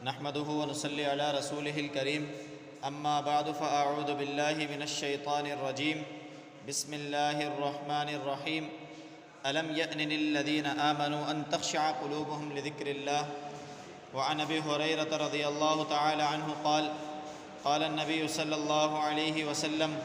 نحمده ونصلي على رسوله الكريم اما بعد فاعوذ بالله من الشيطان الرجيم بسم الله الرحمن الرحيم ألم يأن للذين آمنوا أن تخشع قلوبهم لذكر الله وعن أبي هريرة رضي الله تعالى عنه قال قال النبي صلى الله عليه وسلم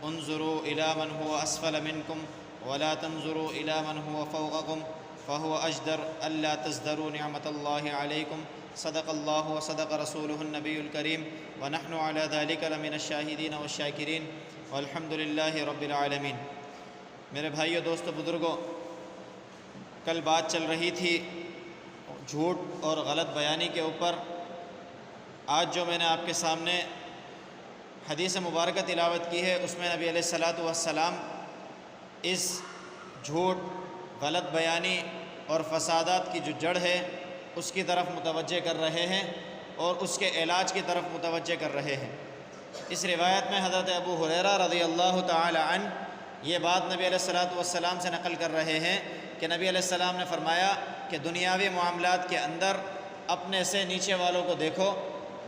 انظروا إلى من هو أسفل منكم ولا تنظروا إلى من هو فوقكم فهو أجدر ألا تزدروا نعمة الله عليكم صدق الله وصدق رسوله النبي الكريم ونحن على ذلك لمن الشاهدين والشاكرين والحمد لله رب العالمين۔ میرے بھائیو، دوستو، بزرگوں، کل بات چل رہی تھی جھوٹ اور غلط بیانی کے اوپر۔ آج جو میں نے آپ کے سامنے حدیث مبارکہ تلاوت کی ہے، اس میں نبی علیہ الصلاۃ والسلام اس جھوٹ، غلط بیانی اور فسادات کی جو جڑ ہے اس کی طرف متوجہ کر رہے ہیں اور اس کے علاج کی طرف متوجہ کر رہے ہیں۔ اس روایت میں حضرت ابو ہریرہ رضی اللہ تعالی عنہ یہ بات نبی علیہ الصلاۃ والسلام سے نقل کر رہے ہیں کہ نبی علیہ السلام نے فرمایا کہ دنیاوی معاملات کے اندر اپنے سے نیچے والوں کو دیکھو،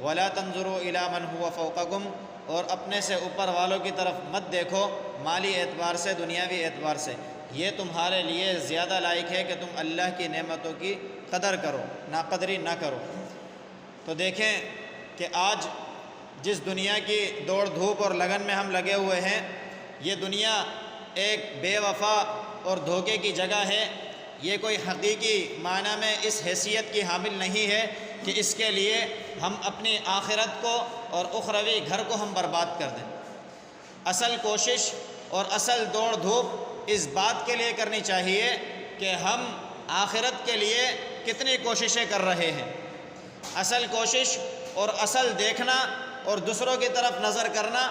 ولا تنظروا الی من هو فوقکم، اور اپنے سے اوپر والوں کی طرف مت دیکھو مالی اعتبار سے، دنیاوی اعتبار سے۔ یہ تمہارے لیے زیادہ لائق ہے کہ تم اللہ کی نعمتوں کی قدر کرو، ناقدری نہ کرو۔ تو دیکھیں کہ آج جس دنیا کی دوڑ دھوپ اور لگن میں ہم لگے ہوئے ہیں، یہ دنیا ایک بے وفا اور دھوکے کی جگہ ہے۔ یہ کوئی حقیقی معنی میں اس حیثیت کی حامل نہیں ہے کہ اس کے لیے ہم اپنی آخرت کو اور اخروی گھر کو ہم برباد کر دیں۔ اصل کوشش اور اصل دوڑ دھوپ اس بات کے لیے کرنی چاہیے کہ ہم آخرت کے لیے کتنی کوششیں کر رہے ہیں۔ اصل کوشش اور اصل دیکھنا اور دوسروں کی طرف نظر کرنا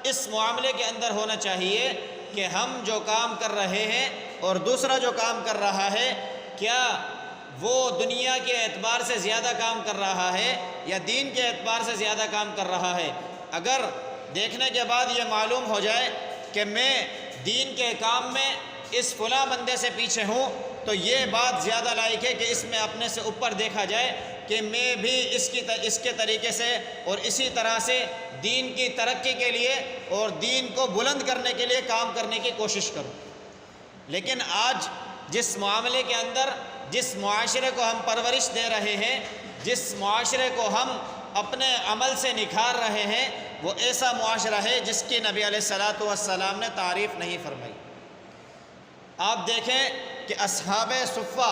اس معاملے کے اندر ہونا چاہیے کہ ہم جو کام کر رہے ہیں اور دوسرا جو کام کر رہا ہے، کیا وہ دنیا کے اعتبار سے زیادہ کام کر رہا ہے یا دین کے اعتبار سے زیادہ کام کر رہا ہے۔ اگر دیکھنے کے بعد یہ معلوم ہو جائے کہ میں دین کے کام میں اس فلاں بندے سے پیچھے ہوں، تو یہ بات زیادہ لائق ہے کہ اس میں اپنے سے اوپر دیکھا جائے کہ میں بھی اس کے طریقے سے اور اسی طرح سے دین کی ترقی کے لیے اور دین کو بلند کرنے کے لیے کام کرنے کی کوشش کروں۔ لیکن آج جس معاملے کے اندر جس معاشرے کو ہم پرورش دے رہے ہیں، جس معاشرے کو ہم اپنے عمل سے نکھار رہے ہیں، وہ ایسا معاشرہ ہے جس کی نبی علیہ الصلاۃ والسلام نے تعریف نہیں فرمائی۔ آپ دیکھیں کہ اصحاب صفہ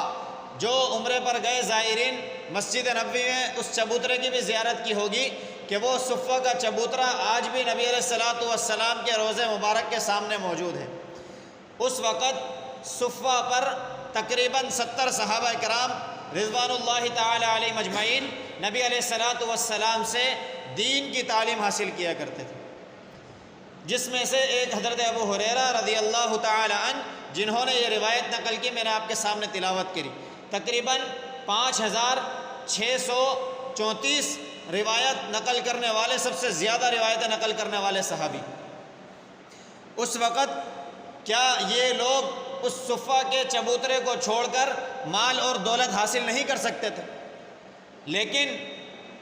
جو عمرے پر گئے زائرین، مسجد نبوی میں اس چبوترے کی بھی زیارت کی ہوگی کہ وہ صفہ کا چبوترا آج بھی نبی علیہ الصلاۃ والسلام کے روضے مبارک کے سامنے موجود ہے۔ اس وقت صفہ پر تقریباً 70 صحابہ کرام رضوان اللہ تعالی علیہ مجمعین نبی علیہ الصلاۃ والسلام سے دین کی تعلیم حاصل کیا کرتے تھے، جس میں سے ایک حضرت ابو ہریرہ رضی اللہ تعالی عنہ جنہوں نے یہ روایت نقل کی، میں نے آپ کے سامنے تلاوت کری۔ تقریباً 5634 روایت نقل کرنے والے، سب سے زیادہ روایتیں نقل کرنے والے صحابی۔ اس وقت کیا یہ لوگ اس صفہ کے چبوترے کو چھوڑ کر مال اور دولت حاصل نہیں کر سکتے تھے؟ لیکن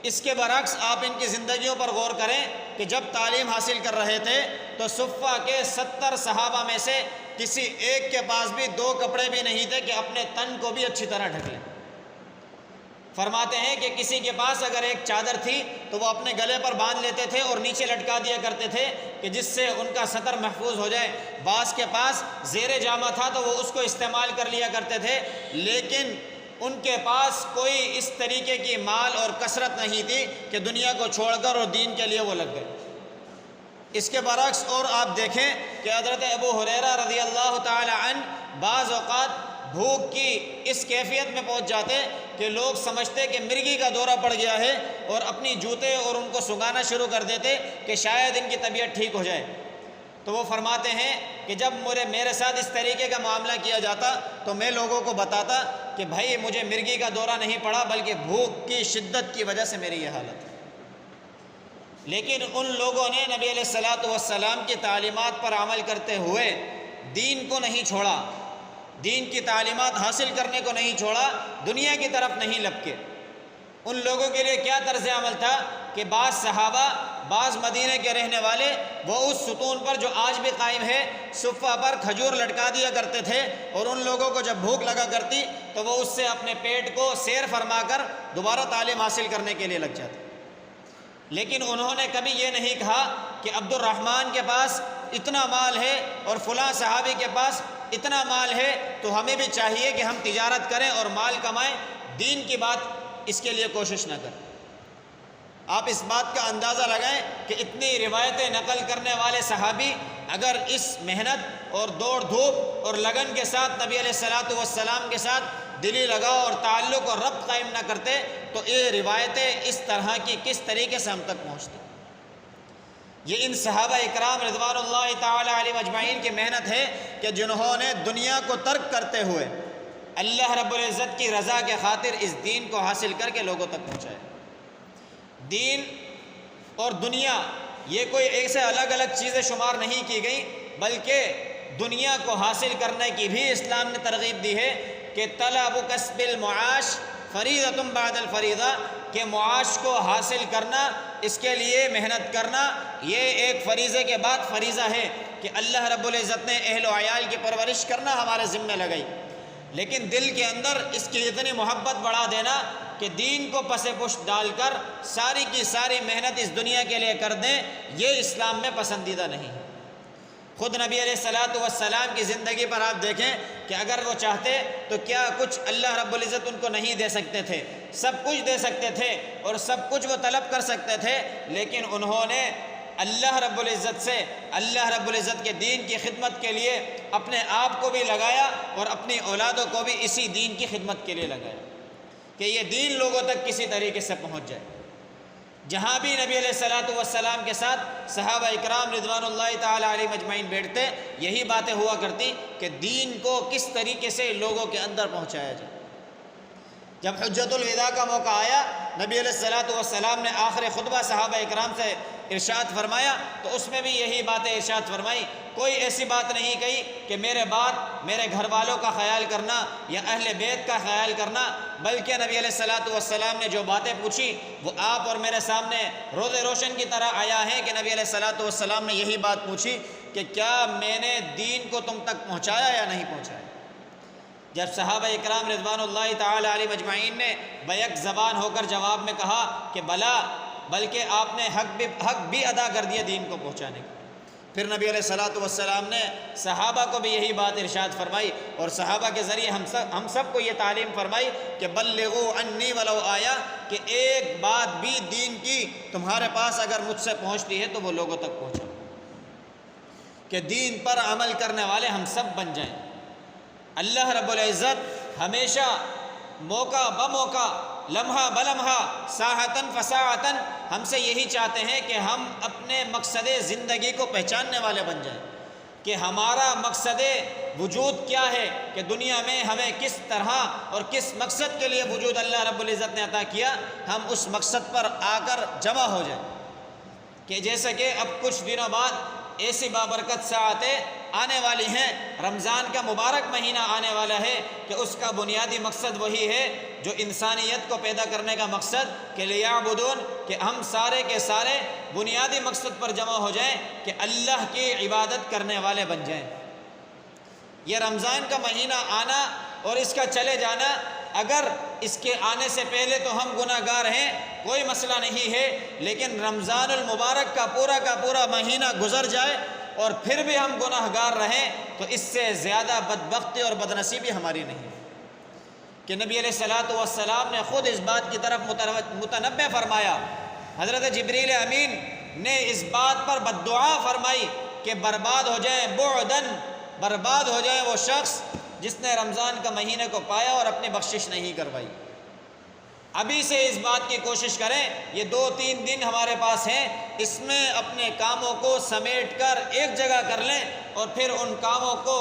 اس کے برعکس آپ ان کی زندگیوں پر غور کریں کہ جب تعلیم حاصل کر رہے تھے تو صفہ کے 70 صحابہ میں سے کسی ایک کے پاس بھی 2 کپڑے بھی نہیں تھے کہ اپنے تن کو بھی اچھی طرح ڈھک لیں۔ فرماتے ہیں کہ کسی کے پاس اگر ایک چادر تھی تو وہ اپنے گلے پر باندھ لیتے تھے اور نیچے لٹکا دیا کرتے تھے کہ جس سے ان کا سطر محفوظ ہو جائے۔ بعض کے پاس زیر جامہ تھا تو وہ اس کو استعمال کر لیا کرتے تھے، لیکن ان کے پاس کوئی اس طریقے کی مال اور کثرت نہیں تھی کہ دنیا کو چھوڑ کر اور دین کے لیے وہ لگ گئے۔ اس کے برعکس اور آپ دیکھیں کہ حضرت ابو ہریرہ رضی اللہ تعالی عنہ بعض اوقات بھوک کی اس کیفیت میں پہنچ جاتے کہ لوگ سمجھتے کہ مرگی کا دورہ پڑ گیا ہے اور اپنی جوتے اور ان کو سنگانا شروع کر دیتے کہ شاید ان کی طبیعت ٹھیک ہو جائے۔ تو وہ فرماتے ہیں کہ جب میرے ساتھ اس طریقے کا معاملہ کیا جاتا تو میں لوگوں کو بتاتا کہ بھائی مجھے مرگی کا دورہ نہیں پڑا، بلکہ بھوک کی شدت کی وجہ سے میری یہ حالت ہے۔ لیکن ان لوگوں نے نبی علیہ الصلاۃ والسلام کی تعلیمات پر عمل کرتے ہوئے دین کو نہیں چھوڑا، دین کی تعلیمات حاصل کرنے کو نہیں چھوڑا، دنیا کی طرف نہیں لپکے۔ ان لوگوں کے لیے کیا طرز عمل تھا کہ بعض صحابہ، بعض مدینہ کے رہنے والے، وہ اس ستون پر جو آج بھی قائم ہے، صفہ پر کھجور لٹکا دیا کرتے تھے، اور ان لوگوں کو جب بھوک لگا کرتی تو وہ اس سے اپنے پیٹ کو سیر فرما کر دوبارہ تعلیم حاصل کرنے کے لیے لگ جاتے۔ لیکن انہوں نے کبھی یہ نہیں کہا کہ عبد الرحمن کے پاس اتنا مال ہے اور فلاں صحابی کے پاس اتنا مال ہے تو ہمیں بھی چاہیے کہ ہم تجارت کریں اور مال کمائیں، دین کی بات اس کے لیے کوشش نہ کریں۔ آپ اس بات کا اندازہ لگائیں کہ اتنی روایتیں نقل کرنے والے صحابی اگر اس محنت اور دوڑ دھوپ اور لگن کے ساتھ نبی علیہ الصلاۃ والسلام کے ساتھ دلی لگاؤ اور تعلق اور ربط قائم نہ کرتے تو یہ روایتیں اس طرح کی کس طریقے سے ہم تک پہنچتی۔ یہ ان صحابہ اکرام رضوان اللہ تعالی علیہم اجمعین کی محنت ہے کہ جنہوں نے دنیا کو ترک کرتے ہوئے اللہ رب العزت کی رضا کے خاطر اس دین کو حاصل کر کے لوگوں تک پہنچایا۔ دین اور دنیا یہ کوئی ایسے الگ الگ چیزیں شمار نہیں کی گئی، بلکہ دنیا کو حاصل کرنے کی بھی اسلام نے ترغیب دی ہے کہ طلب کسب المعاش فریضۃ بعد الفریضہ، کہ معاش کو حاصل کرنا، اس کے لیے محنت کرنا، یہ ایک فریضے کے بعد فریضہ ہے کہ اللہ رب العزت نے اہل و عیال کی پرورش کرنا ہمارے ذمہ لگائی۔ لیکن دل کے اندر اس کی اتنی محبت بڑھا دینا کہ دین کو پس پشت ڈال کر ساری کی ساری محنت اس دنیا کے لیے کر دیں، یہ اسلام میں پسندیدہ نہیں ہے۔ خود نبی علیہ الصلاۃ والسلام کی زندگی پر آپ دیکھیں کہ اگر وہ چاہتے تو کیا کچھ اللہ رب العزت ان کو نہیں دے سکتے تھے، سب کچھ دے سکتے تھے اور سب کچھ وہ طلب کر سکتے تھے، لیکن انہوں نے اللہ رب العزت سے، اللہ رب العزت کے دین کی خدمت کے لیے اپنے آپ کو بھی لگایا اور اپنی اولادوں کو بھی اسی دین کی خدمت کے لیے لگایا کہ یہ دین لوگوں تک کسی طریقے سے پہنچ جائے۔ جہاں بھی نبی علیہ الصلاۃ والسلام کے ساتھ صحابہ اکرام رضوان اللہ تعالی علیہم اجمعین بیٹھتے، یہی باتیں ہوا کرتی کہ دین کو کس طریقے سے لوگوں کے اندر پہنچایا جائے۔ جب حجۃ الوداع کا موقع آیا، نبی علیہ الصلاۃ والسلام نے آخر خطبہ صحابہ اکرام سے ارشاد فرمایا تو اس میں بھی یہی باتیں ارشاد فرمائی، کوئی ایسی بات نہیں کہی کہ میرے بعد میرے گھر والوں کا خیال کرنا یا اہل بیت کا خیال کرنا، بلکہ نبی علیہ الصلاۃ والسلام نے جو باتیں پوچھی وہ آپ اور میرے سامنے روز روشن کی طرح آیا ہے کہ نبی علیہ الصلاۃ والسلام نے یہی بات پوچھی کہ کیا میں نے دین کو تم تک پہنچایا یا نہیں پہنچایا۔ جب صحابہ اکرام رضوان اللہ تعالی علیہم اجمعین نے بیک زبان ہو کر جواب میں کہا کہ بلا، بلکہ آپ نے حق بھی ادا کر دیا دین کو پہنچانے کا، پھر نبی علیہ الصلاۃ والسلام نے صحابہ کو بھی یہی بات ارشاد فرمائی اور صحابہ کے ذریعے ہم سب کو یہ تعلیم فرمائی کہ بلغوا انی ولو آیا، کہ ایک بات بھی دین کی تمہارے پاس اگر مجھ سے پہنچتی ہے تو وہ لوگوں تک پہنچا، کہ دین پر عمل کرنے والے ہم سب بن جائیں۔ اللہ رب العزت ہمیشہ موقع بموقع، لمحہ بلمحہ، ساعتاً فساعتاً ہم سے یہی چاہتے ہیں کہ ہم اپنے مقصد زندگی کو پہچاننے والے بن جائیں، کہ ہمارا مقصد وجود کیا ہے، کہ دنیا میں ہمیں کس طرح اور کس مقصد کے لیے وجود اللہ رب العزت نے عطا کیا، ہم اس مقصد پر آ کر جمع ہو جائیں۔ کہ جیسے کہ اب کچھ دنوں بعد ایسی بابرکت ساعتیں آنے والی ہیں، رمضان کا مبارک مہینہ آنے والا ہے کہ اس کا بنیادی مقصد وہی ہے جو انسانیت کو پیدا کرنے کا مقصد، کہ لیعبدون، کہ ہم سارے کے سارے بنیادی مقصد پر جمع ہو جائیں کہ اللہ کی عبادت کرنے والے بن جائیں۔ یہ رمضان کا مہینہ آنا اور اس کا چلے جانا، اگر اس کے آنے سے پہلے تو ہم گناہ گار ہیں، کوئی مسئلہ نہیں ہے، لیکن رمضان المبارک کا پورا مہینہ گزر جائے اور پھر بھی ہم گناہ گار رہیں تو اس سے زیادہ بدبختی اور بدنصیبی ہماری نہیں ہے۔ کہ نبی علیہ الصلاۃ والسلام نے خود اس بات کی طرف متنبہ فرمایا، حضرت جبریل امین نے اس بات پر بددعا فرمائی کہ برباد ہو جائے، بعدن، برباد ہو جائے وہ شخص جس نے رمضان کا مہینے کو پایا اور اپنی بخشش نہیں کروائی۔ ابھی سے اس بات کی کوشش کریں، یہ 2-3 دن ہمارے پاس ہیں، اس میں اپنے کاموں کو سمیٹ کر ایک جگہ کر لیں اور پھر ان کاموں کو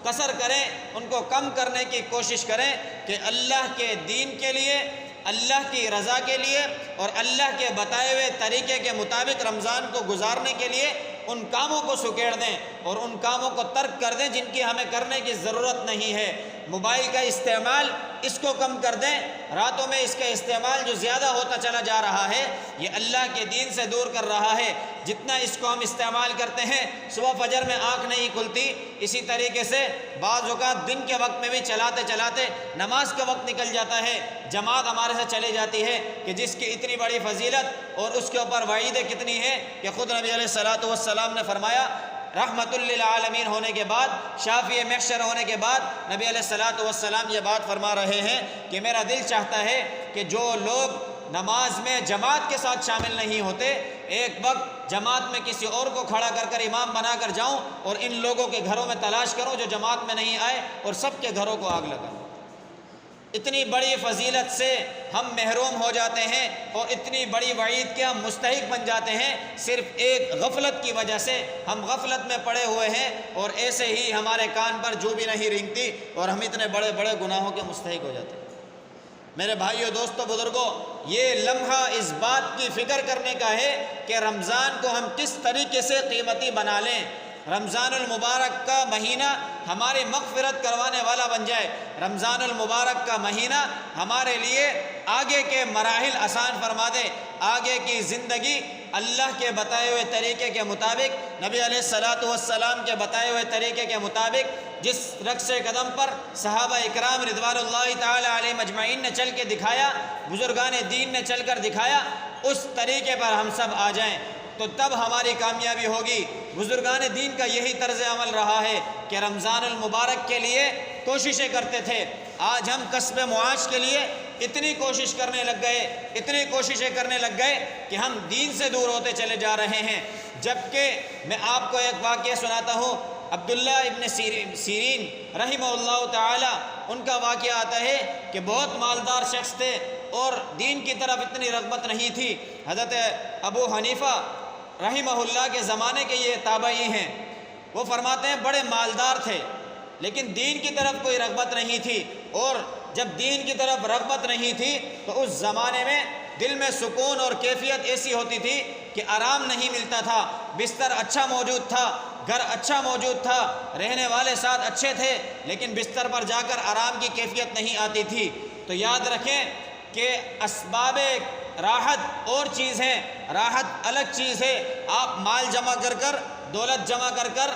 کثر کریں، ان کو کم کرنے کی کوشش کریں کہ اللہ کے دین کے لیے، اللہ کی رضا کے لیے اور اللہ کے بتائے ہوئے طریقے کے مطابق رمضان کو گزارنے کے لیے ان کاموں کو سکیڑ دیں اور ان کاموں کو ترک کر دیں جن کی ہمیں کرنے کی ضرورت نہیں ہے۔ موبائل کا استعمال اس کو کم کر دیں۔ راتوں میں اس کا استعمال جو زیادہ ہوتا چلا جا رہا ہے یہ اللہ کے دین سے دور کر رہا ہے۔ جتنا اس کو ہم استعمال کرتے ہیں صبح فجر میں آنکھ نہیں کھلتی، اسی طریقے سے بعض اوقات دن کے وقت میں بھی چلاتے چلاتے نماز کا وقت نکل جاتا ہے، جماعت ہمارے سے چلی جاتی ہے کہ جس کی اتنی بڑی فضیلت اور اس کے اوپر وعیدیں کتنی ہیں کہ خود نبی علیہ الصلوۃ والسلام نے فرمایا، رحمت للعالمین ہونے کے بعد، شافی محشر ہونے کے بعد نبی علیہ الصلوۃ والسلام یہ بات فرما رہے ہیں کہ میرا دل چاہتا ہے کہ جو لوگ نماز میں جماعت کے ساتھ شامل نہیں ہوتے، ایک وقت جماعت میں کسی اور کو کھڑا کر کر امام بنا کر جاؤں اور ان لوگوں کے گھروں میں تلاش کروں جو جماعت میں نہیں آئے اور سب کے گھروں کو آگ لگاؤں۔ اتنی بڑی فضیلت سے ہم محروم ہو جاتے ہیں اور اتنی بڑی وعید کے ہم مستحق بن جاتے ہیں صرف ایک غفلت کی وجہ سے۔ ہم غفلت میں پڑے ہوئے ہیں اور ایسے ہی ہمارے کان پر جو بھی نہیں رینگتی اور ہم اتنے بڑے بڑے گناہوں کے مستحق ہو جاتے ہیں۔ میرے بھائیوں، دوستوں، بزرگوں، یہ لمحہ اس بات کی فکر کرنے کا ہے کہ رمضان کو ہم کس طریقے سے قیمتی بنا لیں، رمضان المبارک کا مہینہ ہماری مغفرت کروانے والا بن جائے، رمضان المبارک کا مہینہ ہمارے لیے آگے کے مراحل آسان فرما دے، آگے کی زندگی اللہ کے بتائے ہوئے طریقے کے مطابق، نبی علیہ الصلوۃ والسلام کے بتائے ہوئے طریقے کے مطابق، جس رقص قدم پر صحابہ اکرام رضوان اللہ تعالی علیہ مجمعین نے چل کے دکھایا، بزرگان دین نے چل کر دکھایا، اس طریقے پر ہم سب آ جائیں تو تب ہماری کامیابی ہوگی۔ بزرگان دین کا یہی طرز عمل رہا ہے کہ رمضان المبارک کے لیے کوششیں کرتے تھے۔ آج ہم کسب معاش کے لیے اتنی کوشش کرنے لگ گئے، اتنی کوششیں کرنے لگ گئے کہ ہم دین سے دور ہوتے چلے جا رہے ہیں۔ جبکہ میں آپ کو ایک واقعہ سناتا ہوں، عبداللہ ابن سیرین رحمہ اللہ تعالی، ان کا واقعہ آتا ہے کہ بہت مالدار شخص تھے اور دین کی طرف اتنی رغبت نہیں تھی۔ حضرت ابو حنیفہ رحمہ اللہ کے زمانے کے یہ تابعی ہیں، وہ فرماتے ہیں بڑے مالدار تھے لیکن دین کی طرف کوئی رغبت نہیں تھی، اور جب دین کی طرف رغبت نہیں تھی تو اس زمانے میں دل میں سکون اور کیفیت ایسی ہوتی تھی کہ آرام نہیں ملتا تھا، بستر اچھا موجود تھا، گھر اچھا موجود تھا، رہنے والے ساتھ اچھے تھے، لیکن بستر پر جا کر آرام کی کیفیت نہیں آتی تھی۔ تو یاد رکھیں کہ اسباب راحت اور چیز ہے، راحت الگ چیز ہے۔ آپ مال جمع کر کر، دولت جمع کر کر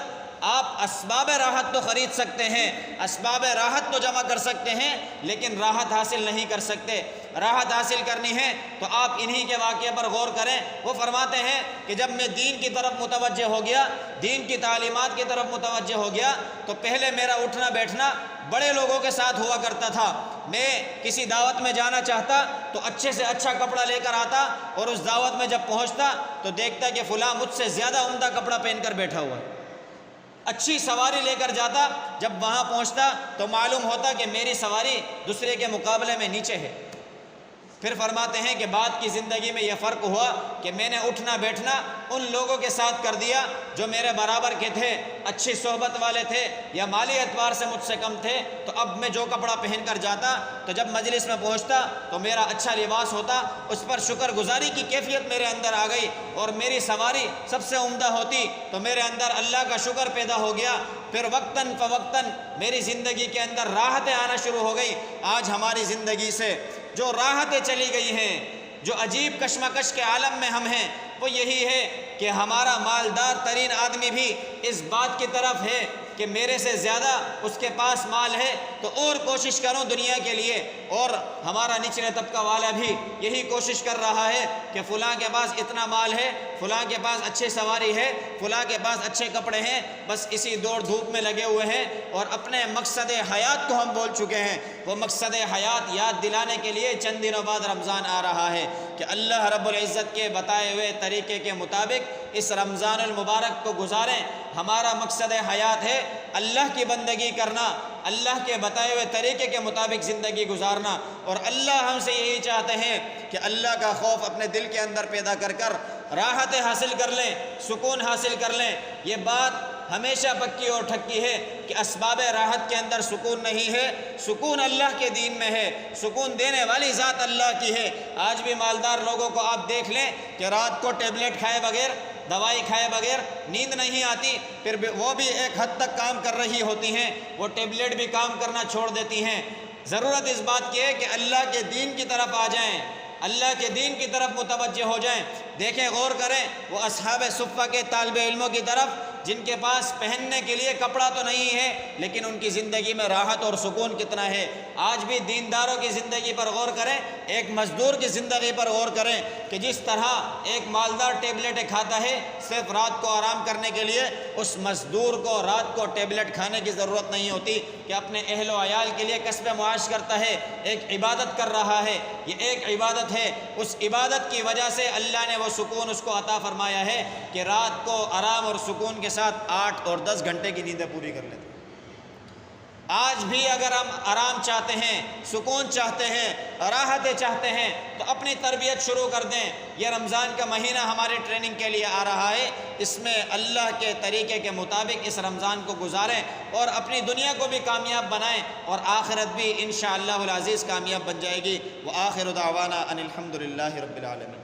آپ اسباب راحت تو خرید سکتے ہیں، اسباب راحت تو جمع کر سکتے ہیں، لیکن راحت حاصل نہیں کر سکتے۔ راحت حاصل کرنی ہے تو آپ انہی کے واقعے پر غور کریں۔ وہ فرماتے ہیں کہ جب میں دین کی طرف متوجہ ہو گیا، دین کی تعلیمات کی طرف متوجہ ہو گیا، تو پہلے میرا اٹھنا بیٹھنا بڑے لوگوں کے ساتھ ہوا کرتا تھا۔ میں کسی دعوت میں جانا چاہتا تو اچھے سے اچھا کپڑا لے کر آتا، اور اس دعوت میں جب پہنچتا تو دیکھتا کہ فلاں مجھ سے زیادہ عمدہ کپڑا پہن کر بیٹھا ہوا ہے۔ اچھی سواری لے کر جاتا، جب وہاں پہنچتا تو معلوم ہوتا کہ میری سواری دوسرے کے مقابلے میں نیچے ہے۔ پھر فرماتے ہیں کہ بعد کی زندگی میں یہ فرق ہوا کہ میں نے اٹھنا بیٹھنا ان لوگوں کے ساتھ کر دیا جو میرے برابر کے تھے، اچھی صحبت والے تھے یا مالی اعتبار سے مجھ سے کم تھے۔ تو اب میں جو کپڑا پہن کر جاتا تو جب مجلس میں پہنچتا تو میرا اچھا لباس ہوتا، اس پر شکر گزاری کی کیفیت میرے اندر آ گئی، اور میری سواری سب سے عمدہ ہوتی تو میرے اندر اللہ کا شکر پیدا ہو گیا۔ پھر وقتاً فوقتاً میری زندگی کے اندر راحتیں آنا شروع ہو گئی۔ آج ہماری زندگی سے جو راحتیں چلی گئی ہیں، جو عجیب کشمکش کے عالم میں ہم ہیں، وہ یہی ہے کہ ہمارا مالدار ترین آدمی بھی اس بات کی طرف ہے کہ میرے سے زیادہ اس کے پاس مال ہے تو اور کوشش کروں دنیا کے لیے، اور ہمارا نچلے طبقہ والا بھی یہی کوشش کر رہا ہے کہ فلاں کے پاس اتنا مال ہے، فلاں کے پاس اچھی سواری ہے، فلاں کے پاس اچھے کپڑے ہیں، بس اسی دوڑ دھوپ میں لگے ہوئے ہیں، اور اپنے مقصد حیات کو ہم بول چکے ہیں۔ وہ مقصد حیات یاد دلانے کے لیے چند دنوں بعد رمضان آ رہا ہے کہ اللہ رب العزت کے بتائے ہوئے طریقے کے مطابق اس رمضان المبارک کو گزاریں۔ ہمارا مقصد حیات ہے اللہ کی بندگی کرنا، اللہ کے بتائے ہوئے طریقے کے مطابق زندگی گزارنا، اور اللہ ہم سے یہی چاہتے ہیں کہ اللہ کا خوف اپنے دل کے اندر پیدا کر کر راحتیں حاصل کر لیں، سکون حاصل کر لیں۔ یہ بات ہمیشہ پکی اور ٹھکی ہے کہ اسباب راحت کے اندر سکون نہیں ہے، سکون اللہ کے دین میں ہے، سکون دینے والی ذات اللہ کی ہے۔ آج بھی مالدار لوگوں کو آپ دیکھ لیں کہ رات کو ٹیبلٹ کھائے بغیر، دوائی کھائے بغیر نیند نہیں آتی، پھر وہ بھی ایک حد تک کام کر رہی ہوتی ہیں، وہ ٹیبلٹ بھی کام کرنا چھوڑ دیتی ہیں۔ ضرورت اس بات کی ہے کہ اللہ کے دین کی طرف آ جائیں، اللہ کے دین کی طرف متوجہ ہو جائیں۔ دیکھیں، غور کریں وہ اصحاب صفہ کے طالب علموں کی طرف جن کے پاس پہننے کے لیے کپڑا تو نہیں ہے لیکن ان کی زندگی میں راحت اور سکون کتنا ہے۔ آج بھی دینداروں کی زندگی پر غور کریں، ایک مزدور کی زندگی پر غور کریں کہ جس طرح ایک مالدار ٹیبلٹیں کھاتا ہے صرف رات کو آرام کرنے کے لیے، اس مزدور کو رات کو ٹیبلٹ کھانے کی ضرورت نہیں ہوتی کہ اپنے اہل و عیال کے لیے کسب معاش کرتا ہے، ایک عبادت کر رہا ہے، یہ ایک عبادت ہے۔ اس عبادت کی وجہ سے اللہ نے وہ سکون اس کو عطا فرمایا ہے کہ رات کو آرام اور سکون کے ساتھ 8 اور 10 گھنٹے کی نیندیں پوری کر لیتے ہیں۔ آج بھی اگر ہم آرام چاہتے ہیں، سکون چاہتے ہیں، راحتیں چاہتے ہیں تو اپنی تربیت شروع کر دیں۔ یہ رمضان کا مہینہ ہماری ٹریننگ کے لیے آ رہا ہے، اس میں اللہ کے طریقے کے مطابق اس رمضان کو گزاریں اور اپنی دنیا کو بھی کامیاب بنائیں اور آخرت بھی انشاءاللہ العزیز کامیاب بن جائے گی۔ وآخر دعوانا ان الحمدللہ رب العالمین۔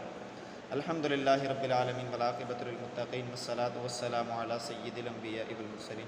الحمدللہ رب العالمین والعاقبۃ للمتقین والصلاة والسلام علی سید الانبیاء والمرسلین۔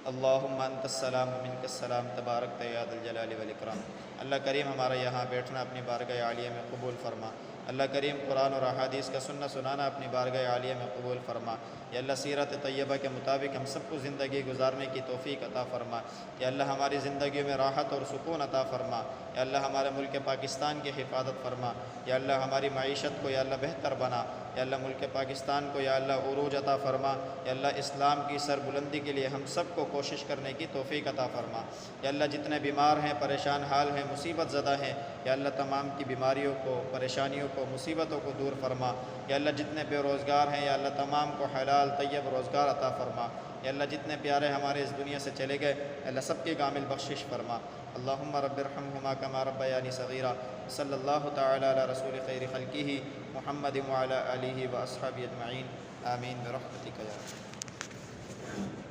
اللہم انت السلام منک السلام تبارک یا ذا الجلال والاکرام۔ اللہ کریم ہمارا یہاں بیٹھنا اپنی بارگاہ عالیہ میں قبول فرما۔ اللہ کریم قرآن اور احادیث کا سننا سنانا اپنی بارگاہ عالیہ میں قبول فرما۔ یا اللہ سیرت طیبہ کے مطابق ہم سب کو زندگی گزارنے کی توفیق عطا فرما۔ یا اللہ ہماری زندگیوں میں راحت اور سکون عطا فرما۔ یا اللہ ہمارے ملک پاکستان کی حفاظت فرما۔ یا اللہ ہماری معیشت کو یا اللہ بہتر بنا۔ یا اللہ ملک پاکستان کو یا اللہ عروج عطا فرما۔ یا اللہ اسلام کی سربلندی کے لیے ہم سب کو کوشش کرنے کی توفیق عطا فرما۔ یا اللہ جتنے بیمار ہیں، پریشان حال ہیں، مصیبت زدہ ہیں، یا اللہ تمام کی بیماریوں کو، پریشانیوں کو، مصیبتوں کو دور فرما۔ یا اللہ جتنے بے روزگار ہیں یا اللہ تمام کو حلال طیب روزگار عطا فرما۔ یا اللہ جتنے پیارے ہمارے اس دنیا سے چلے گئے اللہ سب کی کامل بخشش فرما۔ اللہم رب ارحمہما کما ربیانی صغیرا۔ صلی اللہ تعالی علی رسول خیر خلقہ محمد وعلی آلہ واصحابہ اجمعین، آمین برحمتک یا رب۔